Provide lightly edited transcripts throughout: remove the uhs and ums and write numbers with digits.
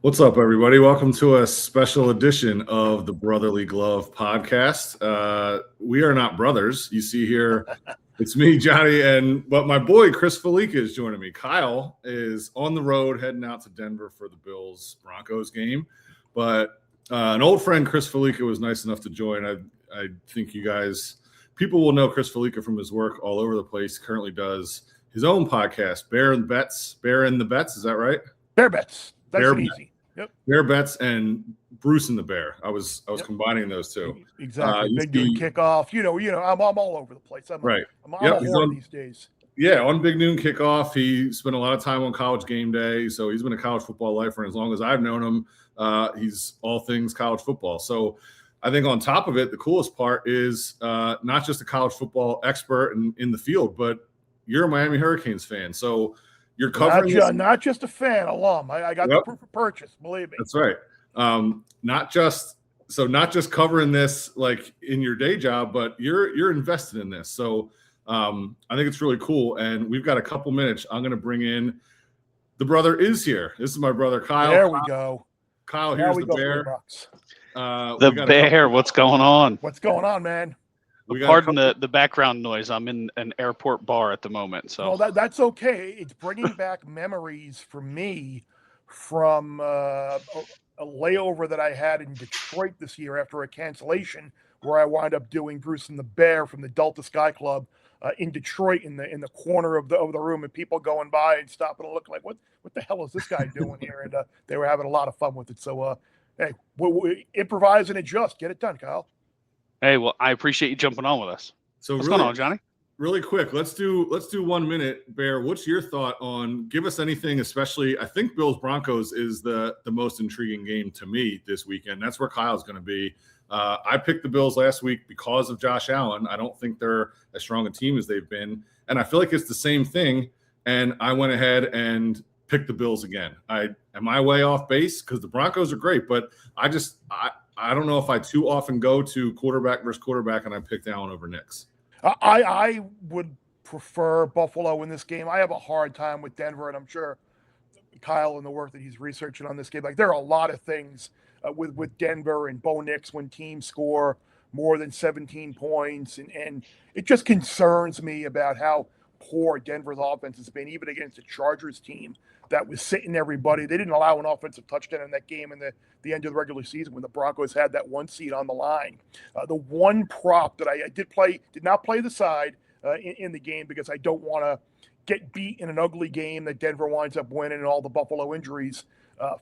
What's up, everybody? Welcome to a special edition of the Brotherly Glove podcast. We are not brothers. You see here, it's me, Johnny, but my boy Chris Fallica is joining me. Kyle is on the road heading out to Denver for the Bills-Broncos game. But an old friend, Chris Fallica, was nice enough to join. I think people will know Chris Fallica from his work all over the place. He currently does his own podcast, Bear and the Bets. Is that right? Bear Bets. That's easy. Yep. Bear Bets and Bruce and the Bear. I was combining those two. Exactly. Big Noon Kickoff. You know. I'm all over the place. I'm a whore these days. Yeah, on Big Noon Kickoff, he spent a lot of time on College Game Day, so he's been a college football lifer. And as long as I've known him, he's all things college football. So I think on top of it, the coolest part is not just a college football expert in the field, but you're a Miami Hurricanes fan. So you're covering not just a fan, alum. I got the proof of purchase, believe me. That's right. Not just covering this like in your day job, but you're invested in this. So I think it's really cool. And we've got a couple minutes. I'm going to bring in the brother is here. This is my brother Kyle. There we go. Kyle, here's the Bear. The Bear. What's going on? What's going on, man? Pardon the background noise. I'm in an airport bar at the moment. So that's okay. It's bringing back memories for me from a layover that I had in Detroit this year after a cancellation, where I wound up doing Bruce and the Bear from the Delta Sky Club in Detroit in the corner of the room, and people going by and stopping and looking like, what the hell is this guy doing here? And they were having a lot of fun with it. So hey, we improvise and adjust. Get it done, Kyle. Hey, well, I appreciate you jumping on with us. So what's going on, Johnny? Really quick, let's do 1 minute. Bear, what's your thought on? Give us anything, especially. I think Bills Broncos is the most intriguing game to me this weekend. That's where Kyle's going to be. I picked the Bills last week because of Josh Allen. I don't think they're as strong a team as they've been, and I feel like it's the same thing. And I went ahead and picked the Bills again. Am I way off base? Because the Broncos are great, but I don't know if I too often go to quarterback versus quarterback, and I picked Allen over Knicks. I would prefer Buffalo in this game. I have a hard time with Denver, and I'm sure Kyle and the work that he's researching on this game. Like, there are a lot of things with Denver and Bo Nix when teams score more than 17 points, and it just concerns me about how poor Denver's offense has been, even against a Chargers team that was sitting everybody. They didn't allow an offensive touchdown in that game in the end of the regular season when the Broncos had that one seed on the line. The one prop that I did not play the side in the game because I don't want to get beat in an ugly game that Denver winds up winning and all the Buffalo injuries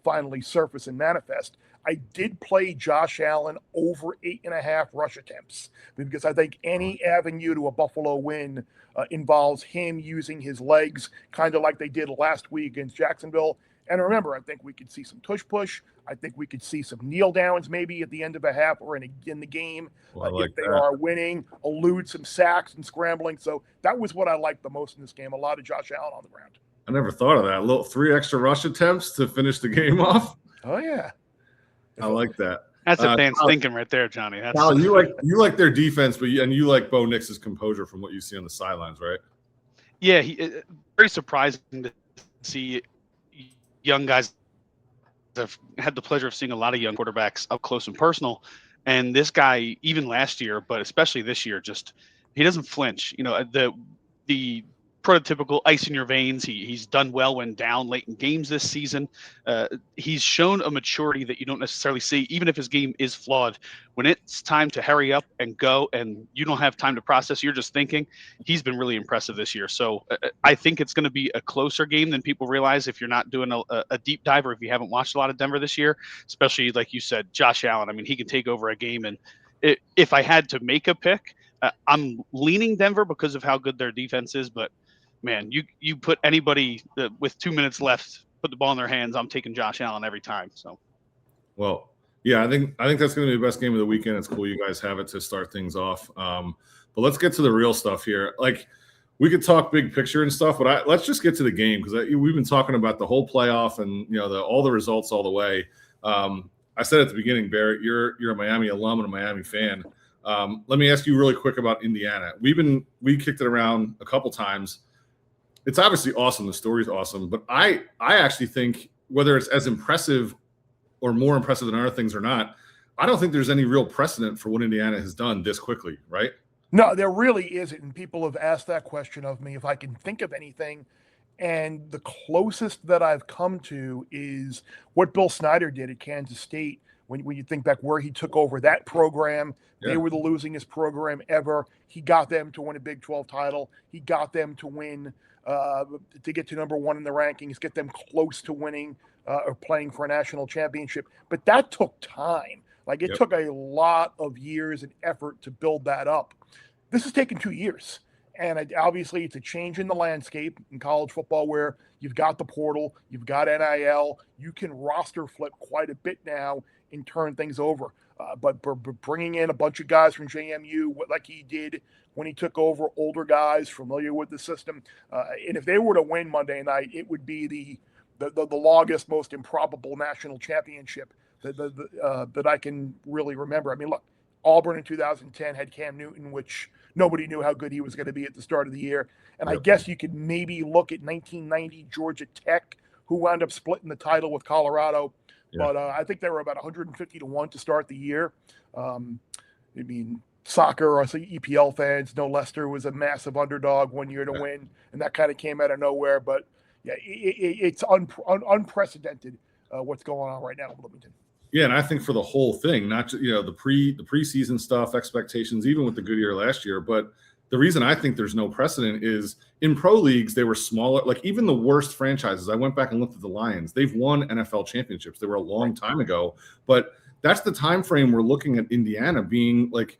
finally surface and manifest. I did play Josh Allen over 8.5 rush attempts because I think any avenue to a Buffalo win involves him using his legs, kind of like they did last week against Jacksonville. And remember, I think we could see some tush push. I think we could see some kneel downs maybe at the end of a half or in the game if they are winning, elude some sacks and scrambling. So that was what I liked the most in this game. A lot of Josh Allen on the ground. I never thought of that. A little 3 extra rush attempts to finish the game off. Oh yeah, I like that. That's advanced thinking right there, Johnny. Kyle, you like their defense, but you like Bo Nix's composure from what you see on the sidelines, right? Yeah, very surprising to see young guys. I've had the pleasure of seeing a lot of young quarterbacks up close and personal, and this guy, even last year, but especially this year, he doesn't flinch. You know, the prototypical ice in your veins. He's done well when down late in games this season. He's shown a maturity that you don't necessarily see, even if his game is flawed. When it's time to hurry up and go and you don't have time to process, you're just thinking, he's been really impressive this year. So I think it's going to be a closer game than people realize if you're not doing a deep dive or if you haven't watched a lot of Denver this year, especially like you said, Josh Allen. I mean, he can take over a game. And if I had to make a pick, I'm leaning Denver because of how good their defense is, but man, you put anybody with 2 minutes left, put the ball in their hands, I'm taking Josh Allen every time. So, well, yeah, I think that's going to be the best game of the weekend. It's cool you guys have it to start things off. But let's get to the real stuff here. Like, we could talk big picture and stuff, but let's just get to the game because we've been talking about the whole playoff and all the results all the way. I said at the beginning, Barrett, you're a Miami alum and a Miami fan. Let me ask you really quick about Indiana. We kicked it around a couple times. It's obviously awesome. The story's awesome, but I actually think whether it's as impressive or more impressive than other things or not, I don't think there's any real precedent for what Indiana has done this quickly, right? No, there really isn't. And people have asked that question of me if I can think of anything. And the closest that I've come to is what Bill Snyder did at Kansas State. When you think back where he took over that program, they were the losingest program ever. He got them to win a Big 12 title. He got them to win, to get to number one in the rankings, get them close to winning or playing for a national championship. But that took time. Like it took a lot of years and effort to build that up. This has taken 2 years. And obviously, it's a change in the landscape in college football where you've got the portal, you've got NIL, you can roster flip quite a bit now and turn things over. But bringing in a bunch of guys from JMU, like he did when he took over, older guys familiar with the system. And if they were to win Monday night, it would be the longest, most improbable national championship that I can really remember. I mean, look, Auburn in 2010 had Cam Newton, which nobody knew how good he was going to be at the start of the year. And I guess you could maybe look at 1990 Georgia Tech, who wound up splitting the title with Colorado. But I think they were about 150-1 to start the year. I mean, soccer, I see EPL fans know Leicester was a massive underdog one year to win, and that kind of came out of nowhere. But yeah, it's unprecedented what's going on right now in Bloomington. Yeah, and I think for the whole thing, not just, the preseason stuff, expectations, even with the good year last year, but the reason I think there's no precedent is in pro leagues, they were smaller. Like even the worst franchises, I went back and looked at the Lions. They've won NFL championships. They were a long time ago, but that's the time frame we're looking at Indiana being like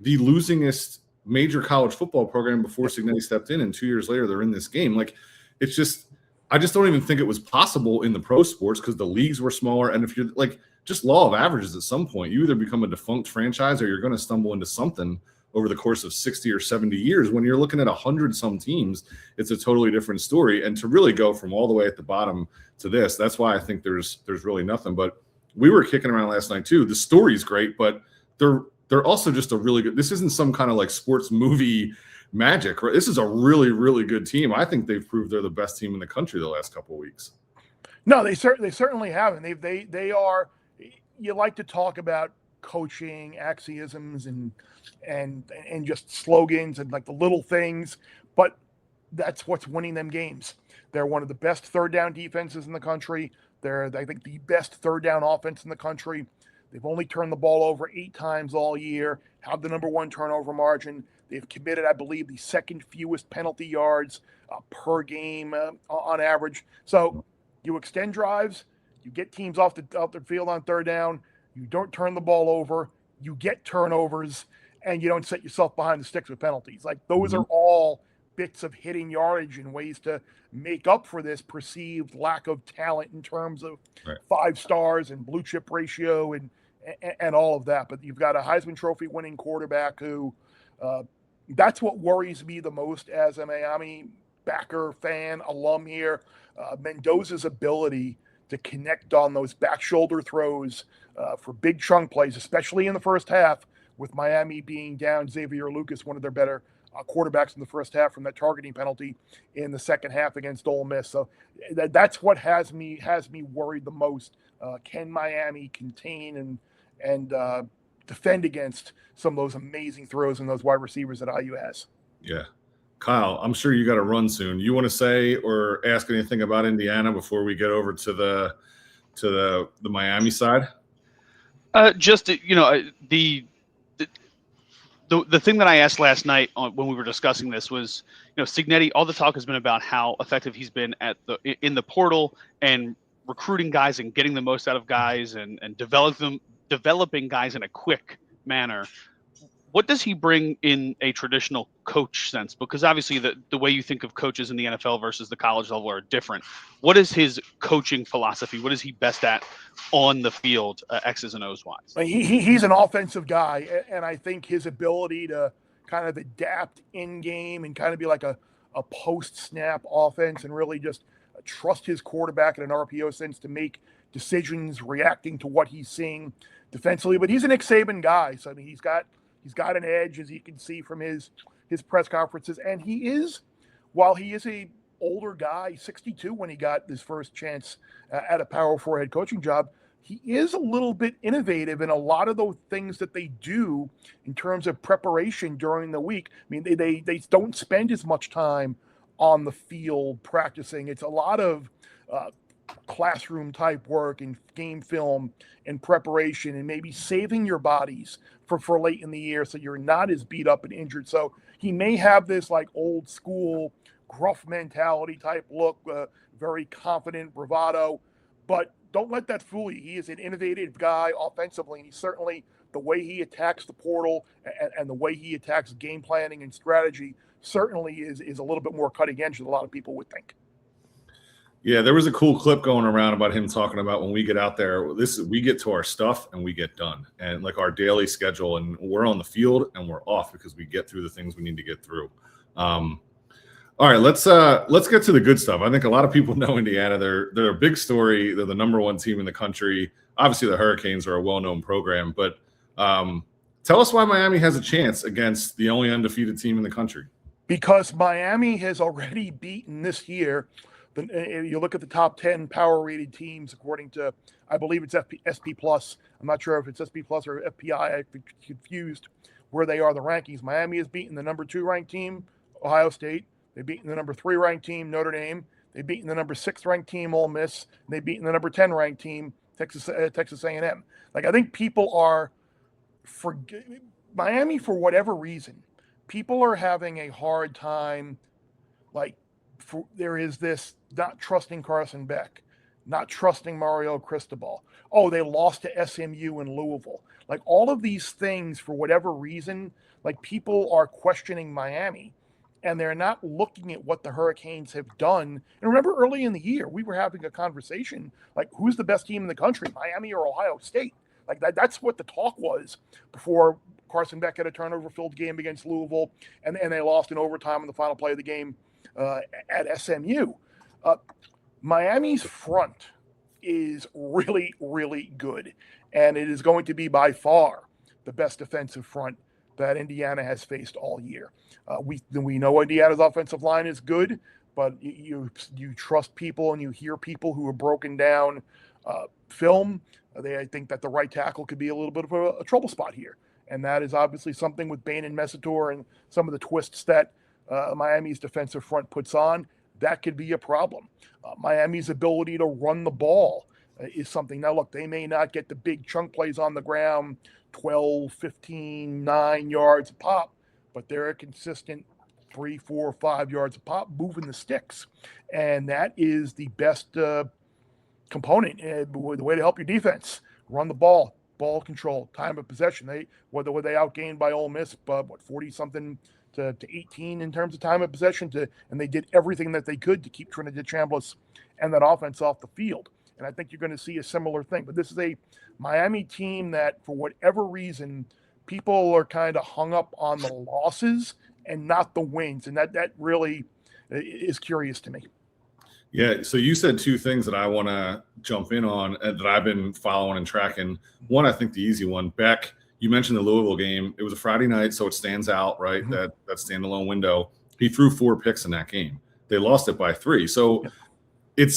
the losingest major college football program before Cignetti stepped in, and 2 years later they're in this game. Like it's just, I just don't even think it was possible in the pro sports because the leagues were smaller. And if you're like just law of averages, at some point you either become a defunct franchise or you're going to stumble into something over the course of 60 or 70 years. When you're looking at 100 some teams, it's a totally different story. And to really go from all the way at the bottom to this, that's why I think there's really nothing. But we were kicking around last night too. The story's great, but they're also just a really good, this isn't some kind of like sports movie magic, right? This is a really, really good team. I think they've proved they're the best team in the country the last couple of weeks. No, they certainly haven't. They are, you like to talk about coaching axioms and just slogans and like the little things, but that's what's winning them games. They're one of the best third down defenses in the country. They're, I think, the best third down offense in the country. They've only turned the ball over 8 times all year, have the number 1 turnover margin. They've committed, I believe, the second fewest penalty yards per game on average. So you extend drives, you get teams off the field on third down, you don't turn the ball over, you get turnovers, and you don't set yourself behind the sticks with penalties. Like those are all bits of hitting yardage and ways to make up for this perceived lack of talent in terms of 5 stars and blue chip ratio and all of that. But you've got a Heisman Trophy winning quarterback who that's what worries me the most as a Miami backer, fan, alum here. Mendoza's ability to connect on those back shoulder throws for big chunk plays, especially in the first half, with Miami being down Xavier Lucas, one of their better quarterbacks in the first half from that targeting penalty in the second half against Ole Miss. So that's what has me worried the most. Can Miami contain and defend against some of those amazing throws and those wide receivers that IU has? Yeah. Kyle, I'm sure you got to run soon. You want to say or ask anything about Indiana before we get over to the Miami side? Just the thing that I asked last night when we were discussing this was, Cignetti. All the talk has been about how effective he's been in the portal and recruiting guys and getting the most out of guys and developing guys in a quick manner. What does he bring in a traditional coach sense? Because obviously the way you think of coaches in the NFL versus the college level are different. What is his coaching philosophy? What is he best at on the field, X's and O's wise? He's an offensive guy, and I think his ability to kind of adapt in game and kind of be like a post-snap offense and really just trust his quarterback in an RPO sense to make decisions reacting to what he's seeing defensively. But he's a Nick Saban guy, so I mean, he's got an edge, as you can see from his press conferences. And he is, while he is a older guy, 62 when he got his first chance at a Power 4 head coaching job, he is a little bit innovative in a lot of those things that they do in terms of preparation during the week. I mean, they don't spend as much time on the field practicing. It's a lot of classroom type work and game film and preparation, and maybe saving your bodies for late in the year so you're not as beat up and injured. So he may have this like old school gruff mentality type look, very confident bravado, but don't let that fool you. He is an innovative guy offensively, and he certainly, the way he attacks the portal and the way he attacks game planning and strategy certainly is a little bit more cutting edge than a lot of people would think. Yeah, there was a cool clip going around about him talking about when we get out there, we get to our stuff and we get done, and like our daily schedule, and we're on the field and we're off because we get through the things we need to get through. All right, let's get to the good stuff. I think a lot of people know Indiana. They're a big story. They're the number one team in the country. Obviously, the Hurricanes are a well-known program, but tell us why Miami has a chance against the only undefeated team in the country. Because Miami has already beaten this year. You look at the top 10 power-rated teams according to, I believe it's SP Plus. I'm not sure if it's SP Plus or FPI. I'm confused where they are in the rankings. Miami has beaten the number 2 ranked team, Ohio State. They've beaten the number 3 ranked team, Notre Dame. They've beaten the number 6 ranked team, Ole Miss. And they've beaten the number 10 ranked team, Texas A&M. Like, I think people are Miami, for whatever reason, people are having a hard time. Like, there is this not trusting Carson Beck, not trusting Mario Cristobal. Oh, they lost to SMU in Louisville. Like, all of these things, for whatever reason, like, people are questioning Miami, and they're not looking at what the Hurricanes have done. And remember, early in the year, we were having a conversation, like, who's the best team in the country, Miami or Ohio State? Like, that's what the talk was before Carson Beck had a turnover-filled game against Louisville, and they lost in overtime in the final play of the game at SMU. Miami's front is really, really good, and it is going to be by far the best defensive front that Indiana has faced all year. We know Indiana's offensive line is good, but you trust people and you hear people who have broken down film. I think that the right tackle could be a little bit of a trouble spot here, and that is obviously something with Bain and Messator and some of the twists that Miami's defensive front puts on. That could be a problem. Miami's ability to run the ball is something. Now, look, they may not get the big chunk plays on the ground, 12, 15, 9 yards a pop, but they're a consistent 3, 4, 5 yards a pop moving the sticks. And that is the best component, the way to help your defense. Run the ball, ball control, time of possession. They outgained by Ole Miss, but 40-something to 18 in terms of time of possession, and they did everything that they could to keep Trinidad Chambliss and that offense off the field. And I think you're going to see a similar thing. But this is a Miami team that, for whatever reason, people are kind of hung up on the losses and not the wins. And that really is curious to me. Yeah, so you said 2 things that I want to jump in on that I've been following and tracking. One, I think the easy one, Beck. You mentioned the Louisville game. It was a Friday night, so it stands out, right? Mm-hmm. That standalone window. He threw 4 picks in that game. They lost it by 3. So it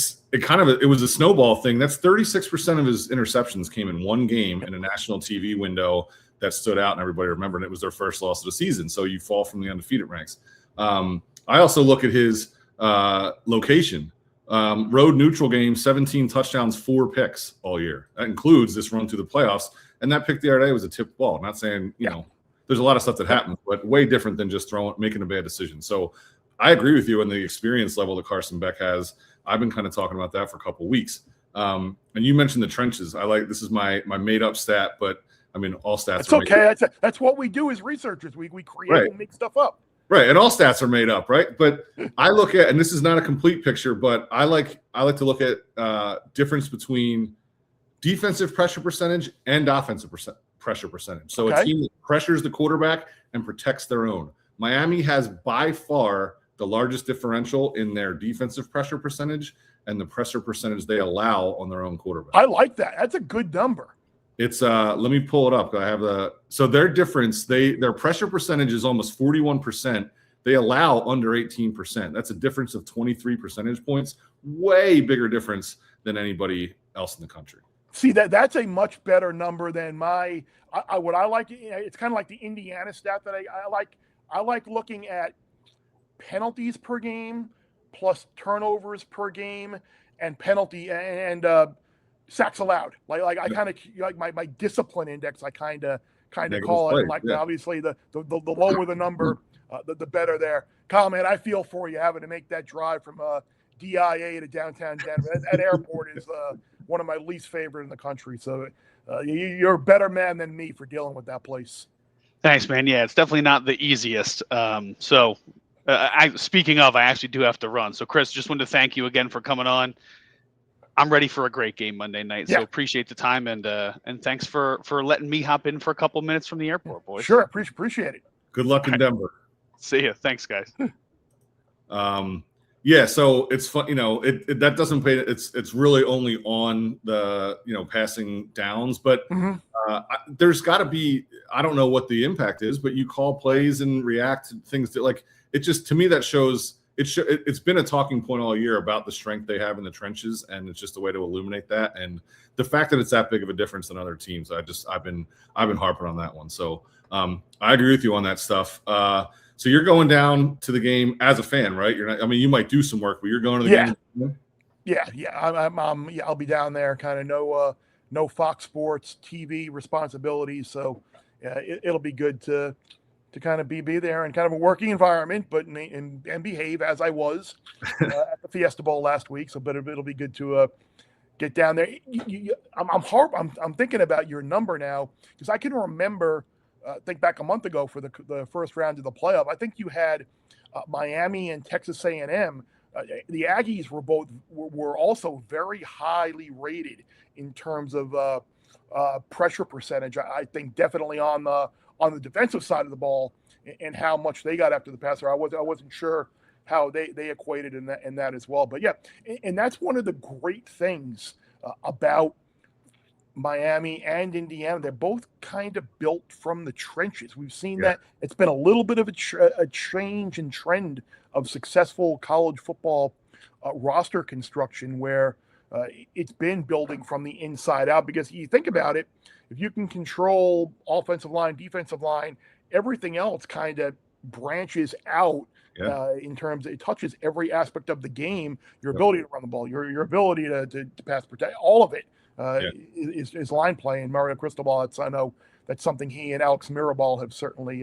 was a snowball thing. That's 36% of his interceptions came in one game in a national TV window that stood out, and everybody remembered it was their first loss of the season. So you fall from the undefeated ranks. I also look at his location. Road neutral game, 17 touchdowns, 4 picks all year. That includes this run through the playoffs. And that pick the other day was a tipped ball. I'm not saying, there's a lot of stuff that happens, but way different than just making a bad decision. So I agree with you on the experience level that Carson Beck has. I've been kind of talking about that for a couple of weeks. And you mentioned the trenches. This is my made up stat, but I mean, all stats. It's okay. That's what we do as researchers. We create and make stuff up. Right. And all stats are made up. Right. But I look at, and this is not a complete picture, but I like to look at difference between defensive pressure percentage and offensive pressure percentage. So a team that pressures the quarterback and protects their own. Miami has by far the largest differential in their defensive pressure percentage and the pressure percentage they allow on their own quarterback. I like that. That's a good number. It's let me pull it up. I have so their difference, their pressure percentage is almost 41%. They allow under 18%. That's a difference of 23 percentage points. Way bigger difference than anybody else in the country. See, that's a much better number than what I like. It's kind of like the Indiana stat that I like. I like looking at penalties per game plus turnovers per game and penalty and sacks allowed. Like I kind of like my discipline index. I kind of call it. And like obviously the lower the number, the better there. Kyle, man, I feel for you having to make that drive from DIA to downtown Denver. That airport is one of my least favorite in the country. So you're a better man than me for dealing with that place. Thanks, man. Yeah, it's definitely not the easiest. Speaking of, I actually do have to run. So, Chris, just wanted to thank you again for coming on. I'm ready for a great game Monday night. So appreciate the time and thanks for letting me hop in for a couple minutes from the airport, boys. Sure, appreciate it. Good luck in Denver. See ya. Thanks, guys. Yeah, so it's fun, that doesn't pay. It's really only on the passing downs, but there's got to be. I don't know what the impact is, but you call plays and react to things that like it just to me that shows it's been a talking point all year about the strength they have in the trenches, and it's just a way to illuminate that. And the fact that it's that big of a difference than other teams, I've been harping on that one. So I agree with you on that stuff. So you're going down to the game as a fan, right? You're not. I mean, you might do some work, but you're going to the game. Yeah. I'll be down there. Kind of no Fox Sports TV responsibilities, so it'll be good to kind of be there in kind of a working environment, but and behave as I was at the Fiesta Bowl last week. So, but it'll be good to get down there. I'm thinking about your number now because I can remember. Think back a month ago for the first round of the playoff. I think you had Miami and Texas A&M. The Aggies were also very highly rated in terms of pressure percentage. I think definitely on the defensive side of the ball and how much they got after the passer. I wasn't sure how they equated in that as well. But yeah, and that's one of the great things about Miami and Indiana. They're both kind of built from the trenches. We've seen that it's been a little bit of a change in trend of successful college football roster construction where it's been building from the inside out, because you think about it, if you can control offensive line, defensive line, everything else kind of branches out in terms of it touches every aspect of the game, your ability to run the ball, your ability to pass protect, all of it. Is line play, and Mario Cristobal. I know that's something he and Alex Mirabal have certainly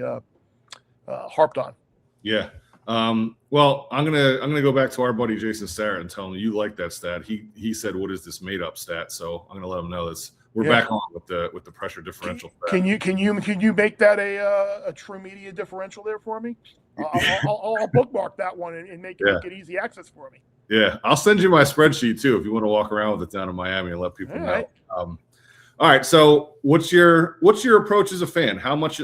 harped on. Yeah. Well, I'm gonna go back to our buddy Jason Starrett and tell him you like that stat. He said, "What is this made up stat?" So I'm gonna let him know this. We're back on with the pressure differential. Can you make that a true media differential there for me? I'll bookmark that one and make it easy access for me. Yeah, I'll send you my spreadsheet too if you want to walk around with it down in Miami and let people know. Right. All right. So what's your approach as a fan? How much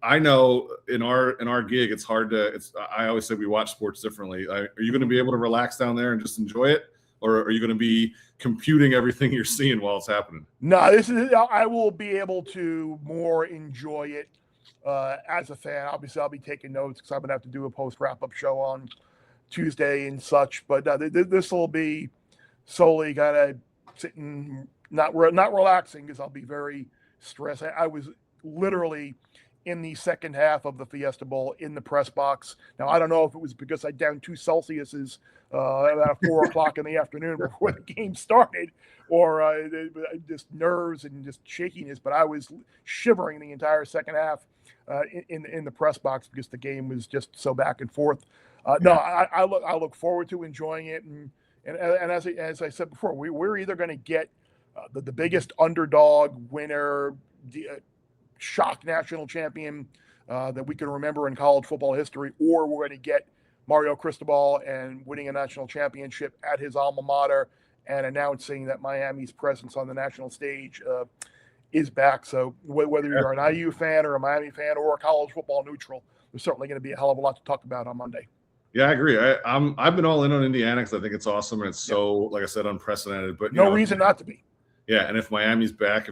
I know in our gig it's hard to. I always say we watch sports differently. Are you going to be able to relax down there and just enjoy it, or are you going to be computing everything you're seeing while it's happening? No, I will be able to more enjoy it as a fan. Obviously, I'll be taking notes because I'm going to have to do a post wrap-up show on Tuesday and such, but this will be solely kind of sitting, not relaxing, because I'll be very stressed. I was literally in the second half of the Fiesta Bowl in the press box. Now, I don't know if it was because I downed 2 Celsiuses about 4 o'clock in the afternoon before the game started, or just nerves and just shakiness, but I was shivering the entire second half in the press box because the game was just so back and forth. No, I look forward to enjoying it, and as I said before, we're either going to get the biggest underdog winner, shock national champion that we can remember in college football history, or we're going to get Mario Cristobal and winning a national championship at his alma mater and announcing that Miami's presence on the national stage is back. So whether you're an IU fan or a Miami fan or a college football neutral, there's certainly going to be a hell of a lot to talk about on Monday. Yeah, I agree. I've been all in on Indiana because I think it's awesome and it's so, like I said, unprecedented. But no reason not to be. Yeah, and if Miami is back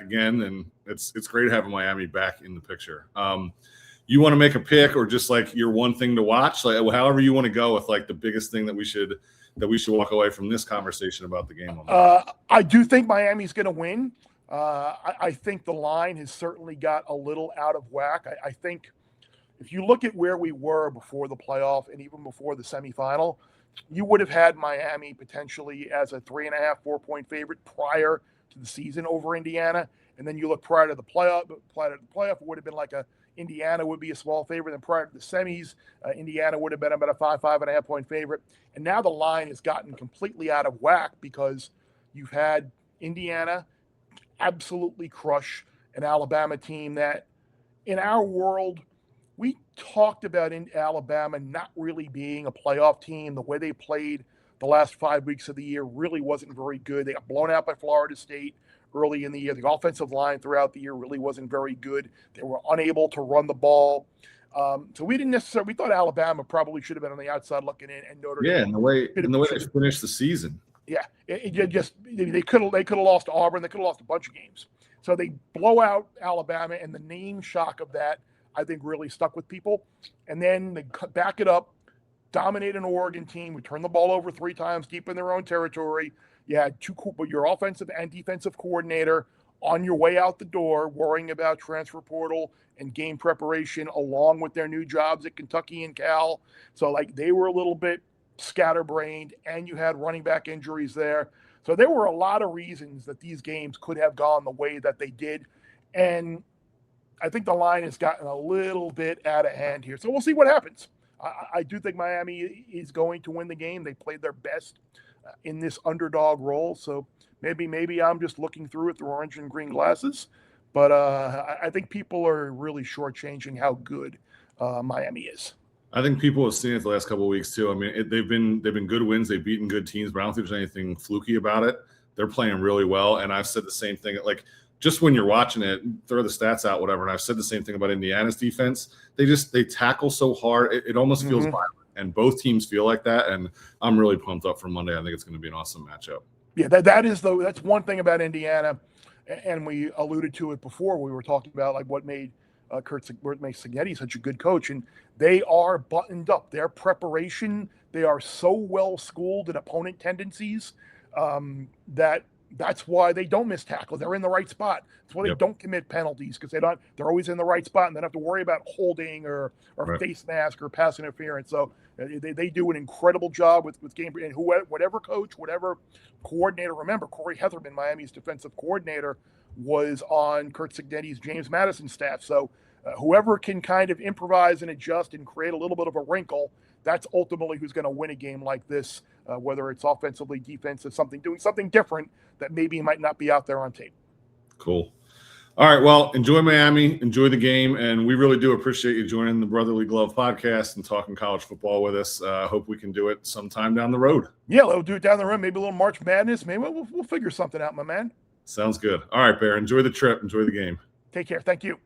again, then it's great having Miami back in the picture. You want to make a pick or just like your one thing to watch, like however you want to go with like the biggest thing that we should that we should walk away from this conversation about the game? I do think Miami's going to win. I think the line has certainly got a little out of whack. I think if you look at where we were before the playoff and even before the semifinal, you would have had Miami potentially as a 3.5, 4-point favorite prior to the season over Indiana. And then you look prior to the playoff, it would have been like Indiana would be a small favorite. And prior to the semis, Indiana would have been about a 5.5 point favorite. And now the line has gotten completely out of whack because you've had Indiana absolutely crush an Alabama team that in our world, we talked about in Alabama not really being a playoff team. The way they played the last 5 weeks of the year really wasn't very good. They got blown out by Florida State early in the year. The offensive line throughout the year really wasn't very good. They were unable to run the ball. So we didn't necessarily. We thought Alabama probably should have been on the outside looking in, and Notre Dame. Yeah, and the way they finished the season. Yeah, they could have lost to Auburn. They could have lost a bunch of games. So they blow out Alabama, and the name shock of that, I think, really stuck with people. And then they back it up, dominate an Oregon team who turned the ball over 3 times deep in their own territory. You had your offensive and defensive coordinator on your way out the door, worrying about transfer portal and game preparation, along with their new jobs at Kentucky and Cal. So, they were a little bit scatterbrained, and you had running back injuries there. So there were a lot of reasons that these games could have gone the way that they did. And I think the line has gotten a little bit out of hand here. So we'll see what happens. I do think Miami is going to win the game. They played their best in this underdog role. So maybe I'm just looking through it through orange and green glasses. But I think people are really shortchanging how good Miami is. I think people have seen it the last couple of weeks too. I mean, they've been good wins. They've beaten good teams, but I don't think there's anything fluky about it. They're playing really well, and I've said the same thing. Just when you're watching it, throw the stats out, whatever. And I've said the same thing about Indiana's defense. They tackle so hard, it almost feels violent. And both teams feel like that. And I'm really pumped up for Monday. I think it's going to be an awesome matchup. Yeah, that's one thing about Indiana, and we alluded to it before. We were talking about what made Curt Cignetti such a good coach, and they are buttoned up. Their preparation, they are so well schooled in opponent tendencies that's why they don't miss tackles. They're in the right spot. That's why they don't commit penalties, because they're always in the right spot and they don't have to worry about holding or face mask or pass interference. So they do an incredible job with game, and whatever coach, whatever coordinator. Remember, Corey Heatherman, Miami's defensive coordinator, was on Curt Cignetti's James Madison staff. So whoever can kind of improvise and adjust and create a little bit of a wrinkle, that's ultimately who's going to win a game like this, whether it's offensively, defensive, doing something different that maybe might not be out there on tape. Cool. All right. Well, enjoy Miami, enjoy the game, and we really do appreciate you joining the Brotherly Glove podcast and talking college football with us. Hope we can do it sometime down the road. Yeah, we'll do it down the road. Maybe a little March Madness. Maybe we'll figure something out, my man. Sounds good. All right, Bear. Enjoy the trip. Enjoy the game. Take care. Thank you.